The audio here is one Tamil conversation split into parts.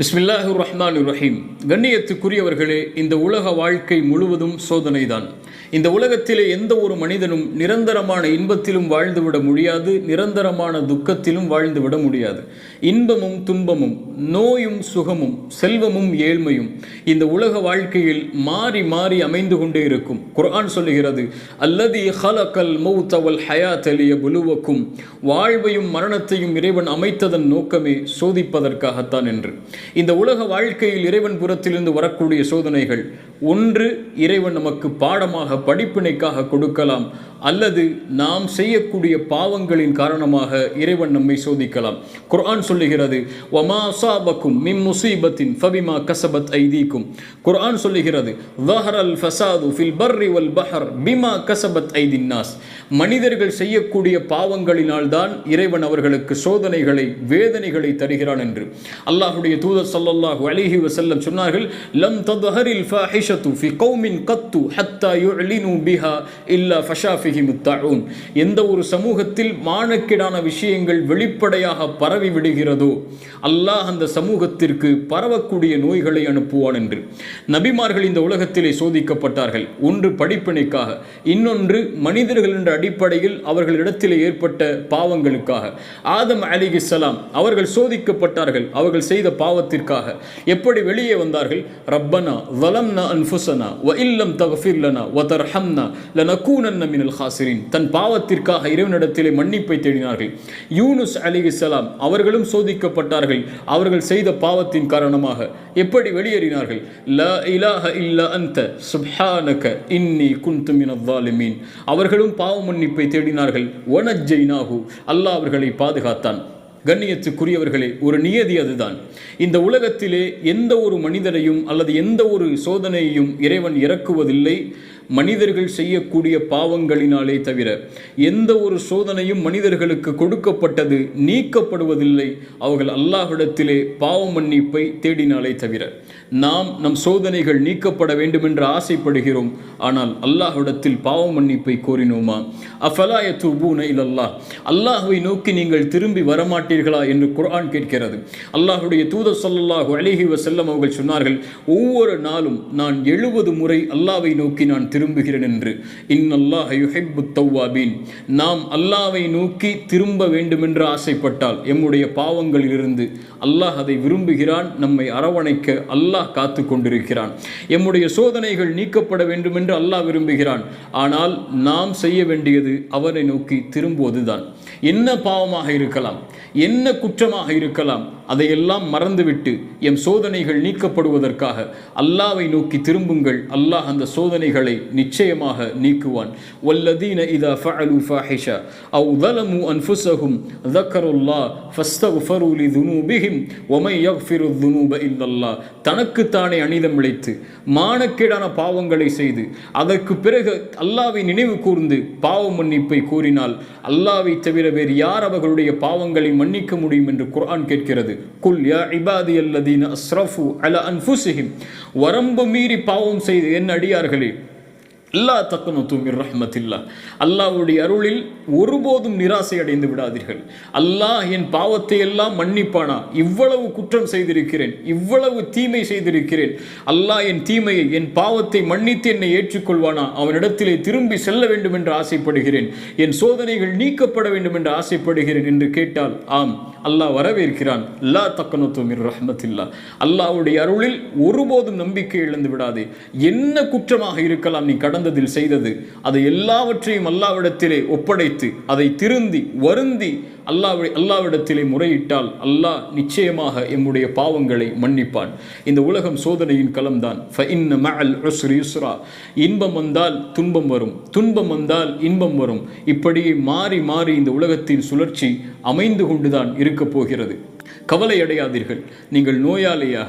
பிஸ்மில்லாஹிர் ரஹ்மானிர் ரஹீம். கண்ணியத்துக்குரியவர்களே, இந்த உலக வாழ்க்கை முழுவதும் சோதனைதான். இந்த உலகத்திலே எந்த ஒரு மனிதனும் நிரந்தரமான இன்பத்திலும் வாழ்ந்துவிட முடியாது, நிரந்தரமான துக்கத்திலும் வாழ்ந்துவிட முடியாது. இன்பமும் துன்பமும், நோயும் சுகமும், செல்வமும் ஏழ்மையும் இந்த உலக வாழ்க்கையில் மாறி மாறி அமைந்து கொண்டே இருக்கும். குர்ஆன் சொல்லுகிறது, அல்லதி ஹலகல் மௌத வல் ஹயாத லியப்லுவக்கும், வாழ்வையும் மரணத்தையும் இறைவன் அமைத்ததன் நோக்கமே சோதிப்பதற்காகத்தான் என்று. இந்த உலக வாழ்க்கையில் இறைவன் புறத்திலிருந்து வரக்கூடிய சோதனைகள், ஒன்று இறைவன் நமக்கு பாடமாக படிப்பினைக்காக கொடுக்கலாம், அல்லது நாம் செய்யக்கூடிய பாவங்களின் காரணமாக இறைவன் நம்மை சோதிக்கலாம். குர்ஆன் சொல்லுகிறது, வமா அஸாபக்கும் மின் முஸீபத்தின் ஃபபிமா கஸபத் ஐதீக்கும். குர்ஆன் சொல்லுகிறது, ظஹரல் ஃபஸாது ஃபில் பர்ரி வல் பஹர் பிமா கஸபத் ஐதின் நாஸ். மனிதர்கள் செய்யக்கூடிய பாவங்களினால் தான் இறைவன் அவர்களுக்கு சோதனைகளை, வேதனைகளை தருகிறான் என்று. அல்லாஹ்வுடைய தூதர் ஸல்லல்லாஹு அலைஹி வஸல்லம் சொன்னார்கள், லம் தظஹரில் ஃபாஹிஷத்து ஃபி கௌமின் கத்து ஹத்தா யுஅலினு பிஹா இல்லா ஃபஷா ஃபிஹிம் தஊன். எந்த ஒரு சமூகத்தில் மானக்கேடான விஷயங்கள் வெளிப்படையாக பரவி விடுகிறதோ அல்லாஹ் அந்த சமூகத்திற்கு பரவக்கூடிய நோய்களை அனுப்புவான் என்று. நபிமார்கள் இந்த உலகத்திலே சோதிக்கப்பட்டார்கள், ஒன்று படிப்பினைக்காக, இன்னொன்று மனிதர்கள் என்ற அடிப்படையில் அவர்களிடத்திலே ஏற்பட்ட பாவங்களுக்காக. ஆதம் அலைஹிஸ்ஸலாம் அவர்கள் சோதிக்கப்பட்டார்கள், அவர்கள் செய்த பாவத்திற்காக. எப்படி வெளியே வந்தார்கள்? ரப்பனா ظلمنا أنفسنا وإن لم تغفر لنا وترحمنا لنكونن من الخاسرين. தன் பாவத்திற்காக இறைவனிடத்திலே மன்னிப்பை தேடினார்கள். யூனுஸ் அலைஹிஸ்ஸலாம் அவர்களும் சோதிக்கப்பட்டார்கள், அவர்கள் செய்த பாவத்தின் காரணமாக. எப்படி வெளியேறினார்கள்? லா இலாஹ இல்லா அன்த சுப்ஹானக இன்னி குன்து மினல் ஸாலிமீன். அவர்களும் பாவ மன்னிப்பை தேடினார்கள். வனஜ்ஜைனாஹு, அல்லாஹ் அவர்களை பாதுகாத்தான். கண்ணியத்துக்குரியவர்களே, ஒரு நியதி அதுதான். இந்த உலகத்திலே எந்த ஒரு மனிதனையும் அல்லது எந்த ஒரு சோதனையையும் இறைவன் இறக்குவதில்லை மனிதர்கள் செய்யக்கூடிய பாவங்களினாலே தவிர. எந்த ஒரு சோதனையும் மனிதர்களுக்கு கொடுக்கப்பட்டது நீக்கப்படுவதில்லை அவர்கள் அல்லாஹ்விடத்திலே பாவ மன்னிப்பை தேடினாலே தவிர. நாம் நம் சோதனைகள் நீக்கப்பட வேண்டும் என்று ஆசைப்படுகிறோம், ஆனால் அல்லாஹ்விடத்தில் பாவ மன்னிப்பை கோரினோமா? அஃபலா யதூபூன இலல்லாஹ், அல்லாஹ்வை நோக்கி நீங்கள் திரும்பி வரமாட்டீர்களா என்று குர்ஆன் கேட்கிறது. அல்லாஹ்வுடைய தூதர் ஸல்லல்லாஹு அலைஹி வஸல்லம் அவர்கள் சொன்னார்கள், ஒவ்வொரு நாளும் நான் 70 முறை அல்லாஹ்வை நோக்கி நான் திரும்புகிறேன் என்று. இன்னல்லாஹ யுஹிப்புத் தவ்வாபீன். நாம் அல்லாஹ்வை நோக்கி திரும்ப வேண்டும் என்று ஆசைப்பட்டால் எம்முடைய பாவங்களிலிருந்து அல்லாஹ் அதை விரும்புகிறான், நம்மை அரவணைக்க அல்லாஹ் காத்து கொண்டிருக்கிறான். எம்முடைய சோதனைகள் நீக்கப்பட வேண்டும் என்று அல்லாஹ் விரும்புகிறான். ஆனால் நாம் செய்ய வேண்டியது அவரை நோக்கி திரும்புவதுதான். என்ன பாவமாக இருக்கலாம், என்ன குற்றமாக இருக்கலாம், அதையெல்லாம் மறந்துவிட்டு எம் சோதனைகள் நீக்கப்படுவதற்காக அல்லாஹ்வை நோக்கி திரும்புங்கள். அல்லாஹ் அந்த சோதனைகளை நிச்சயமாக நீக்குவான். வல்லதீன இதா ஃபஅலு ஃபாஹிஷா அவ் ظلموا أنفسهم ذكروا الله فاستغفروا لذنوبهم ومن يغفر الذنوب إلا الله. தனக்குத்தானே அனிதம் இழைத்து மானக்கேடான பாவங்களை செய்து அதற்கு பிறகு அல்லாஹ்வை நினைவு கூர்ந்து பாவ மன்னிப்பை கோரினால் அல்லாஹ்வை தவிர வேறு யார் அவர்களுடைய பாவங்களை மன்னிக்க முடியும் என்று குர்ஆன் கேட்கிறது. குல் யா இபாதியல்லதீன அஸ்ரஃபு அலா அன்ஃபுஸிஹிம், வரம்பு மீறி பாவம் செய்த என் அடியார்களே, லா தக்னது மிர் ரஹ்மத்தில்லாஹ், அல்லாஹ்வுடைய அருளில் ஒருபோதும் நிராசை அடைந்து விடாதீர்கள். அல்லாஹ் என் பாவத்தை எல்லாம் மன்னிப்பானா? இவ்வளவு குற்றம் செய்திருக்கிறேன், இவ்வளவு தீமை செய்திருக்கிறேன், அல்லாஹ் என் தீமையை, என் பாவத்தை மன்னித்து என்னை ஏற்றுக்கொள்வானா? அவனிடத்திலே திரும்பி செல்ல வேண்டும் என்று ஆசைப்படுகிறேன், என் சோதனைகள் நீக்கப்பட வேண்டும் என்று ஆசைப்படுகிறேன் என்று கேட்டால், ஆம், அல்லாஹ் வரவேற்கிறான். லா தக்னது மிர் ரஹ்மத்தில்லாஹ், அல்லாஹ்வுடைய அருளில் ஒருபோதும் நம்பிக்கை இழந்து விடாதே. என்ன குற்றமாக இருக்கலாம் நீ கடந்ததில் செய்தது, அதை எல்லாவற்றையும் அல்லாஹ்விடத்திலே ஒப்படைத்து அதை திருந்தி வருந்தி அல்லாஹ்விடத்திலே முறையிட்டால் அல்லாஹ் நிச்சயமாக எம்முடைய பாவங்களை மன்னிப்பான். இந்த உலகம் சோதனையின் களம்தான். ஃபஇன்ன மஅல் உஸ்ரி யுஸ்ரா. இன்பம் வந்தால் துன்பம் வரும், துன்பம் வந்தால் இன்பம் வரும். இப்படியே மாறி மாறி இந்த உலகத்தின் சுழற்சி அமைந்து கொண்டுதான் இருக்கப் போகிறது. கவலை அடையாதீர்கள். நீங்கள் நோயாளியா?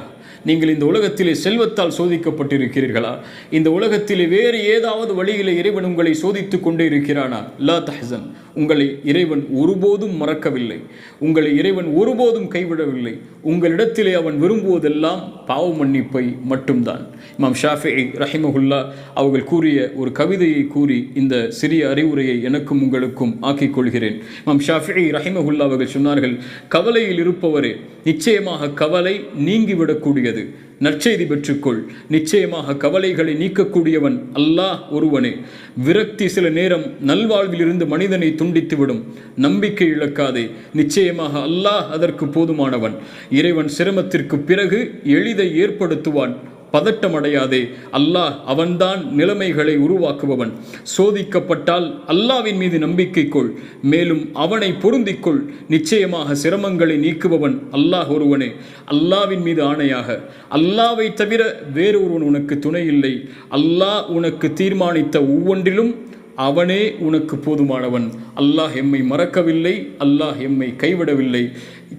நீங்கள் இந்த உலகத்திலே செல்வத்தால் சோதிக்கப்பட்டிருக்கிறீர்களா? இந்த உலகத்திலே வேறு ஏதாவது வழியிலே இறைவன் உங்களை சோதித்துக் கொண்டே இருக்கிறானா? லா தஹ்சன், உங்களை இறைவன் ஒருபோதும் மறக்கவில்லை, உங்களை இறைவன் ஒருபோதும் கைவிடவில்லை. உங்களிடத்திலே அவன் விரும்புவதெல்லாம் பாவ மன்னிப்பை மட்டும்தான். இமாம் ஷாஃபிஈ ரஹிமஹுல்லா அவர்கள் கூறிய ஒரு கவிதையை கூறி இந்த சிறிய அறிவுரையை எனக்கும் உங்களுக்கும் ஆக்கிக் கொள்கிறேன். இமாம் ஷாஃபிஈ ரஹிமஹுல்லா அவர்கள் சொன்னார்கள், கவலையில் இருப்பவரே, நிச்சயமாக கவலை நீங்கிவிடக்கூடியது. நற்செய்தி பெற்றுக்கொள், நிச்சயமாக கவலைகளை நீக்கக்கூடியவன் அல்லாஹ் ஒருவனே. விரக்தி சில நேரம் நல்வாழ்விலிருந்து மனிதனை துண்டித்துவிடும். நம்பிக்கை இழக்காதே, நிச்சயமாக அல்லாஹ் அதற்கு போதுமானவன். இறைவன் சிரமத்திற்கு பிறகு எளிதை ஏற்படுத்துவான். பதட்டமடையாதே, அல்லாஹ் அவன்தான் நிலைமைகளை உருவாக்குபவன். சோதிக்கப்பட்டால் அல்லாவின் மீது நம்பிக்கை கொள், மேலும் அவனை பொருந்திக்கொள். நிச்சயமாக சிரமங்களை நீக்குபவன் அல்லாஹ் ஒருவனே. அல்லாவின் மீது ஆணையாக, அல்லாவை தவிர வேறொருவன் உனக்கு துணை இல்லை. அல்லாஹ் உனக்கு தீர்மானித்த ஒவ்வொன்றிலும் அவனே உனக்கு போதுமானவன். அல்லாஹ் எம்மை மறக்கவில்லை, அல்லாஹ் எம்மை கைவிடவில்லை.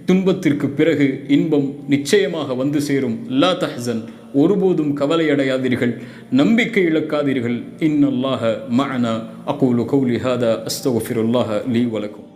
துன்பத்திற்கு பிறகு இன்பம் நிச்சயமாக வந்து சேரும். லா தஹ்சன், ஒருபோதும் கவலையடையாதீர்கள், நம்பிக்கை இழக்காதீர்கள். இன்னல்லாஹ மஅனா. அகூலு கௌலி ஹாதா அஸ்தக்ஃபிருல்லாஹ லீ வலக்கும்.